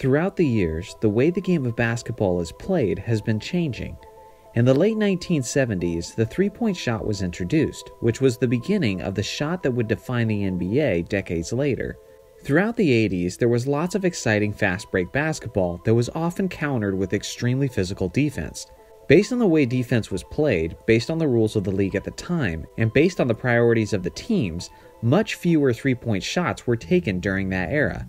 Throughout the years, the way the game of basketball is played has been changing. In the late 1970s, the three-point shot was introduced, which was the beginning of the shot that would define the NBA decades later. Throughout the 80s, there was lots of exciting fast-break basketball that was often countered with extremely physical defense. Based on the way defense was played, based on the rules of the league at the time, and based on the priorities of the teams, much fewer three-point shots were taken during that era.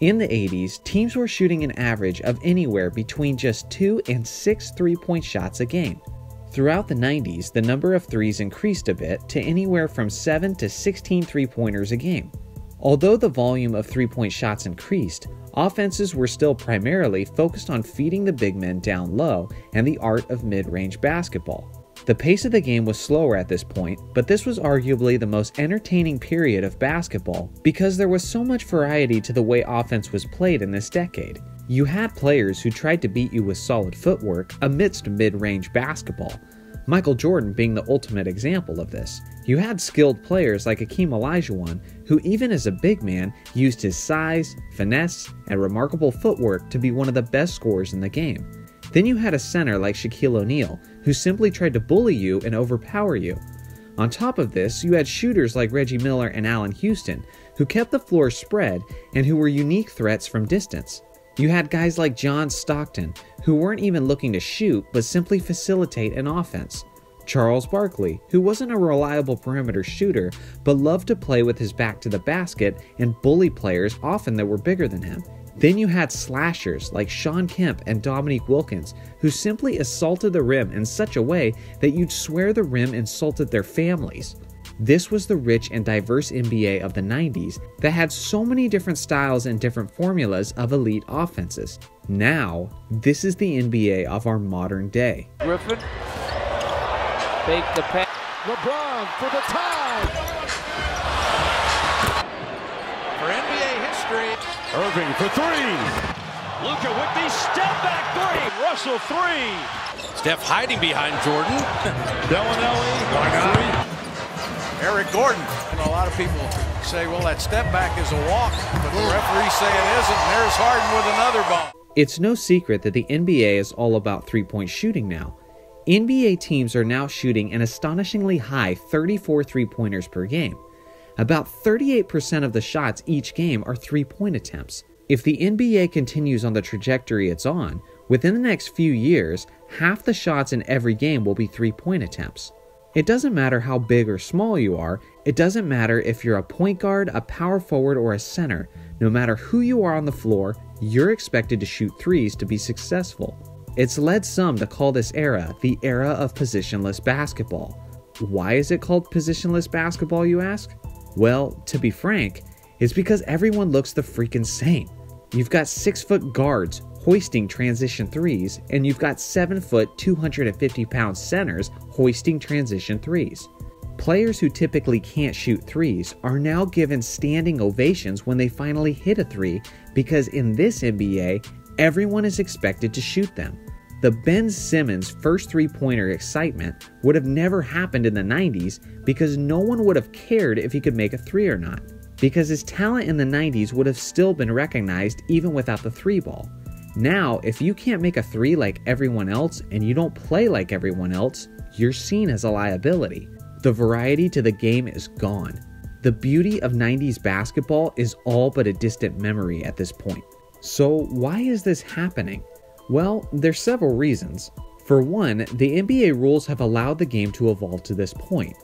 In the 80s, teams were shooting an average of anywhere between just 2 and 6 three-point shots a game. Throughout the 90s, the number of threes increased a bit to anywhere from 7 to 16 three-pointers a game. Although the volume of three-point shots increased, offenses were still primarily focused on feeding the big men down low and the art of mid-range basketball. The pace of the game was slower at this point, but this was arguably the most entertaining period of basketball because there was so much variety to the way offense was played in this decade. You had players who tried to beat you with solid footwork amidst mid-range basketball, Michael Jordan being the ultimate example of this. You had skilled players like Hakeem Olajuwon, who even as a big man used his size, finesse, and remarkable footwork to be one of the best scorers in the game. Then you had a center like Shaquille O'Neal, who simply tried to bully you and overpower you. On top of this, you had shooters like Reggie Miller and Allen Houston, who kept the floor spread and who were unique threats from distance. You had guys like John Stockton, who weren't even looking to shoot but simply facilitate an offense. Charles Barkley, who wasn't a reliable perimeter shooter but loved to play with his back to the basket and bully players often that were bigger than him. Then you had slashers like Shawn Kemp and Dominique Wilkins, who simply assaulted the rim in such a way that you'd swear the rim insulted their families. This was the rich and diverse NBA of the 90s that had so many different styles and different formulas of elite offenses. Now, this is the NBA of our modern day. Griffin, fake the pass. LeBron for the tie. For NBA history. Irving for three. Luka with the step back three. Russell three. Steph hiding behind Jordan. Bellinelli. Why not? Eric Gordon. And a lot of people say, well, that step back is a walk, but the referees say it isn't, and there's Harden with another ball. It's no secret that the NBA is all about three-point shooting now. NBA teams are now shooting an astonishingly high 34 three-pointers per game. About 38% of the shots each game are three-point attempts. If the NBA continues on the trajectory it's on, within the next few years, half the shots in every game will be three-point attempts. It doesn't matter how big or small you are, it doesn't matter if you're a point guard, a power forward, or a center. No matter who you are on the floor, you're expected to shoot threes to be successful. It's led some to call this era the era of positionless basketball. Why is it called positionless basketball, you ask? Well, to be frank, it's because everyone looks the freaking same. You've got 6-foot guards hoisting transition threes, and you've got 7-foot, 250-pound centers hoisting transition threes. Players who typically can't shoot threes are now given standing ovations when they finally hit a three because in this NBA, everyone is expected to shoot them. The Ben Simmons first three-pointer excitement would have never happened in the 90s because no one would have cared if he could make a three or not, because his talent in the 90s would have still been recognized even without the three ball. Now, if you can't make a three like everyone else and you don't play like everyone else, you're seen as a liability. The variety to the game is gone. The beauty of 90s basketball is all but a distant memory at this point. So why is this happening? Well, there's several reasons. For one, the NBA rules have allowed the game to evolve to this point.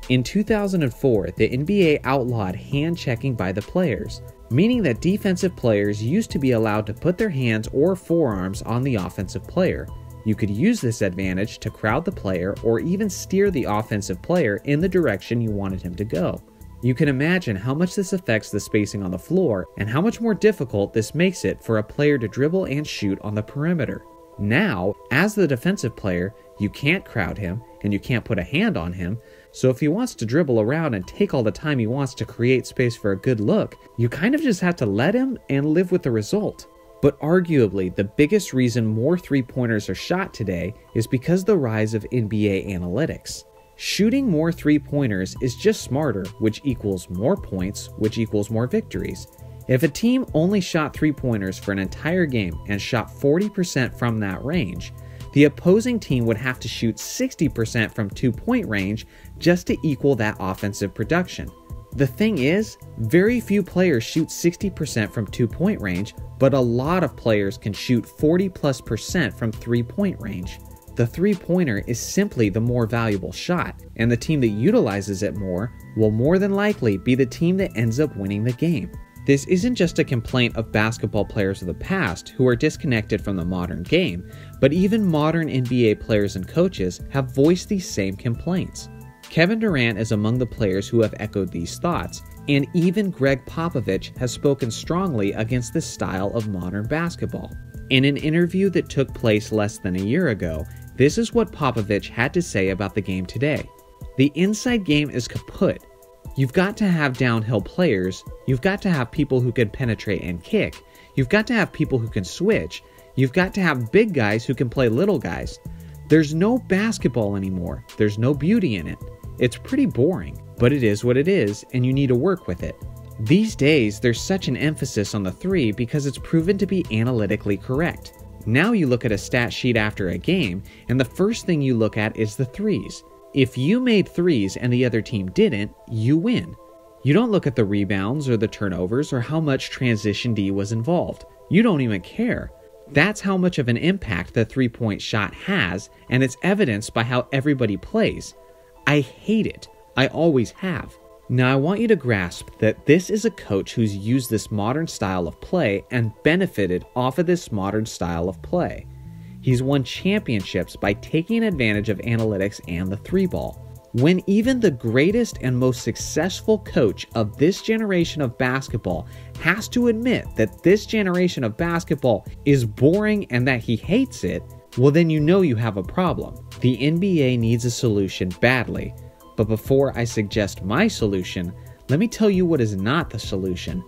In 2004, the NBA outlawed hand checking by the players, meaning that defensive players used to be allowed to put their hands or forearms on the offensive player. You could use this advantage to crowd the player or even steer the offensive player in the direction you wanted him to go. You can imagine how much this affects the spacing on the floor and how much more difficult this makes it for a player to dribble and shoot on the perimeter. Now, as the defensive player, you can't crowd him and you can't put a hand on him, so if he wants to dribble around and take all the time he wants to create space for a good look, you kind of just have to let him and live with the result. But arguably, the biggest reason more three-pointers are shot today is because of the rise of NBA analytics. Shooting more three-pointers is just smarter, which equals more points, which equals more victories. If a team only shot 3-pointers for an entire game and shot 40% from that range, the opposing team would have to shoot 60% from 2-point range just to equal that offensive production. The thing is, very few players shoot 60% from 2-point range, but a lot of players can shoot 40+% from 3-point range. The 3-pointer is simply the more valuable shot, and the team that utilizes it more will more than likely be the team that ends up winning the game. This isn't just a complaint of basketball players of the past who are disconnected from the modern game, but even modern NBA players and coaches have voiced these same complaints. Kevin Durant is among the players who have echoed these thoughts, and even Greg Popovich has spoken strongly against this style of modern basketball. In an interview that took place less than a year ago, this is what Popovich had to say about the game today. The inside game is kaput. You've got to have downhill players, you've got to have people who can penetrate and kick, you've got to have people who can switch, you've got to have big guys who can play little guys. There's no basketball anymore, there's no beauty in it. It's pretty boring, but it is what it is, and you need to work with it. These days, there's such an emphasis on the 3 because it's proven to be analytically correct. Now you look at a stat sheet after a game, and the first thing you look at is the 3s. If you made 3s and the other team didn't, you win. You don't look at the rebounds or the turnovers or how much transition D was involved. You don't even care. That's how much of an impact the 3-point shot has, and it's evidenced by how everybody plays. I hate it. I always have. Now I want you to grasp that this is a coach who's used this modern style of play and benefited off of this modern style of play. He's won championships by taking advantage of analytics and the 3-ball. When even the greatest and most successful coach of this generation of basketball has to admit that this generation of basketball is boring and that he hates it, well then you know you have a problem. The NBA needs a solution badly, but before I suggest my solution, let me tell you what is not the solution: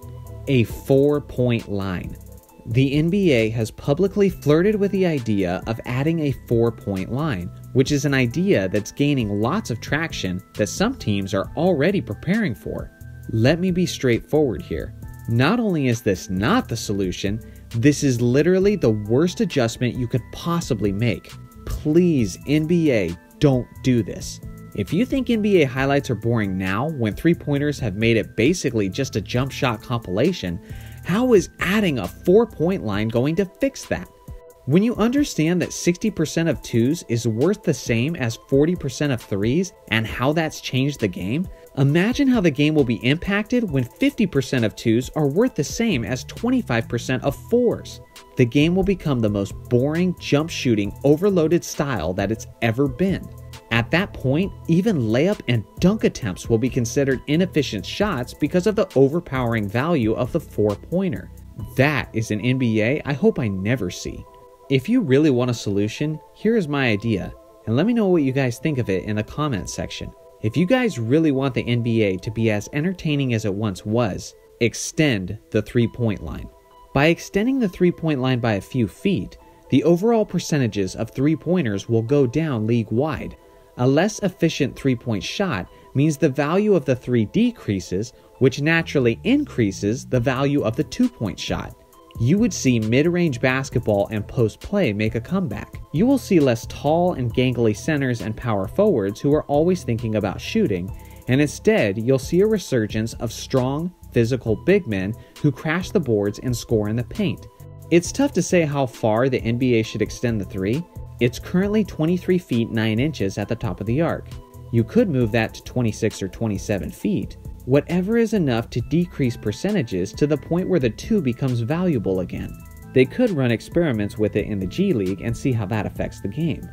a 4-point line. The NBA has publicly flirted with the idea of adding a 4-point line, which is an idea that's gaining lots of traction that some teams are already preparing for. Let me be straightforward here. Not only is this not the solution, this is literally the worst adjustment you could possibly make. Please, NBA, don't do this. If you think NBA highlights are boring now, when 3-pointers have made it basically just a jump shot compilation, how is adding a 4-point line going to fix that? When you understand that 60% of 2s is worth the same as 40% of 3s and how that's changed the game, imagine how the game will be impacted when 50% of 2s are worth the same as 25% of 4s. The game will become the most boring, jump shooting, overloaded style that it's ever been. At that point, even layup and dunk attempts will be considered inefficient shots because of the overpowering value of the 4-pointer. That is an NBA I hope I never see. If you really want a solution, here is my idea, and let me know what you guys think of it in the comments section. If you guys really want the NBA to be as entertaining as it once was, extend the 3-point line. By extending the 3-point line by a few feet, the overall percentages of 3-pointers will go down league-wide. A less efficient 3-point shot means the value of the 3 decreases, which naturally increases the value of the 2-point shot. You would see mid-range basketball and post-play make a comeback. You will see less tall and gangly centers and power forwards who are always thinking about shooting, and instead you'll see a resurgence of strong, physical big men who crash the boards and score in the paint. It's tough to say how far the NBA should extend the 3. It's currently 23 feet 9 inches at the top of the arc. You could move that to 26 or 27 feet. Whatever is enough to decrease percentages to the point where the 2 becomes valuable again. They could run experiments with it in the G League and see how that affects the game.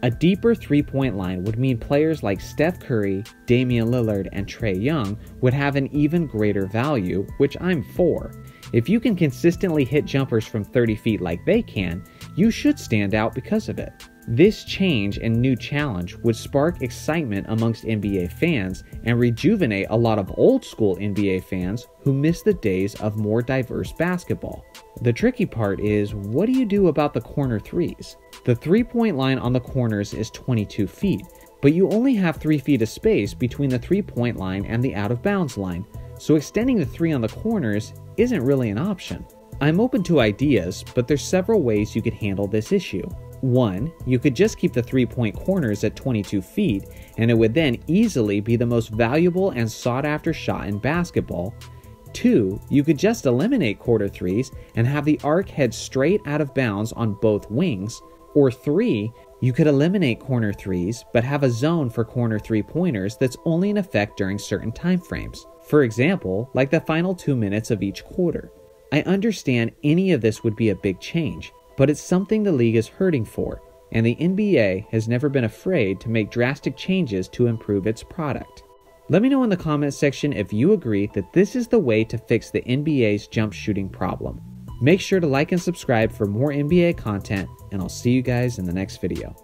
A deeper 3-point line would mean players like Steph Curry, Damian Lillard, and Trae Young would have an even greater value, which I'm for. If you can consistently hit jumpers from 30 feet like they can, you should stand out because of it. This change and new challenge would spark excitement amongst NBA fans and rejuvenate a lot of old school NBA fans who miss the days of more diverse basketball. The tricky part is, what do you do about the corner 3s? The 3-point line on the corners is 22 feet, but you only have 3 feet of space between the 3-point line and the out of bounds line. so extending the 3 on the corners isn't really an option. I'm open to ideas, but there's several ways you could handle this issue. 1, you could just keep the 3-point corners at 22 feet, and it would then easily be the most valuable and sought-after shot in basketball. 2, you could just eliminate quarter 3s and have the arc head straight out of bounds on both wings. Or 3, you could eliminate corner 3s but have a zone for corner 3-pointers that's only in effect during certain time frames. For example, like the final 2 minutes of each quarter. I understand any of this would be a big change, but it's something the league is hurting for, and the NBA has never been afraid to make drastic changes to improve its product. Let me know in the comments section if you agree that this is the way to fix the NBA's jump shooting problem. Make sure to like and subscribe for more NBA content, and I'll see you guys in the next video.